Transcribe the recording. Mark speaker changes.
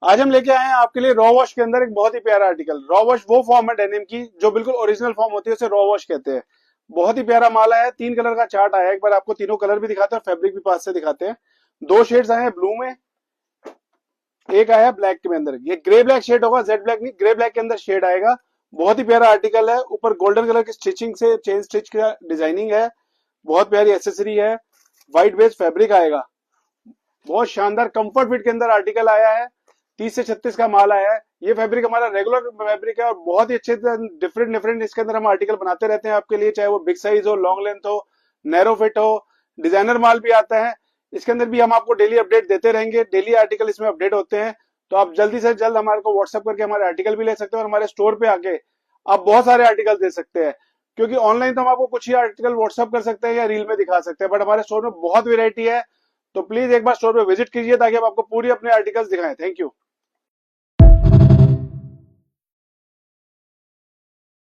Speaker 1: आज हम लेके आए हैं आपके लिए रॉ वॉश के अंदर एक बहुत ही प्यारा आर्टिकल। रॉ वॉश वो फॉर्म है डेनिम की जो बिल्कुल ओरिजिनल फॉर्म होती है, उसे रॉ वॉश कहते हैं। बहुत ही प्यारा माल आया है, 3 कलर का चार्ट आया है। एक बार आपको तीनों कलर भी दिखाते हैं, फैब्रिक भी पास से दिखाते हैं। 2 शेड्स आए हैं ब्लू में, एक आया है ब्लैक के अंदर। ये ग्रे ब्लैक शेड होगा, जेड ब्लैक नहीं, ग्रे ब्लैक के अंदर शेड आएगा। बहुत ही प्यारा आर्टिकल है, ऊपर गोल्डन कलर की स्टिचिंग से चेन स्टिच का डिजाइनिंग है। बहुत प्यारी एसेसरी है, व्हाइट बेस फैब्रिक आएगा। बहुत शानदार कंफर्ट फिट के अंदर आर्टिकल आया है। 30 से 36 का माल आया है। ये फैब्रिक हमारा रेगुलर फैब्रिक है और बहुत ही अच्छे डिफरेंट डिफरेंट इसके अंदर हम आर्टिकल बनाते रहते हैं आपके लिए, चाहे वो बिग साइज हो, लॉन्ग लेंथ हो, नैरो फिट हो, डिजाइनर माल भी आता है। इसके अंदर भी हम आपको डेली अपडेट देते रहेंगे, डेली आर्टिकल इसमें अपडेट होते हैं। तो आप जल्दी से जल्द हमारे को व्हाट्सअप करके हमारे आर्टिकल भी ले सकते हैं और हमारे स्टोर पे आके आप बहुत सारे आर्टिकल दे सकते हैं। क्योंकि ऑनलाइन तो हम आपको कुछ ही आर्टिकल व्हाट्सअप कर सकते हैं या रील में दिखा सकते हैं, बट हमारे स्टोर में बहुत वेरायटी है। तो प्लीज एक बार स्टोर पे विजिट कीजिए ताकि हम आपको पूरी अपने आर्टिकल्स दिखाएं। Thank you.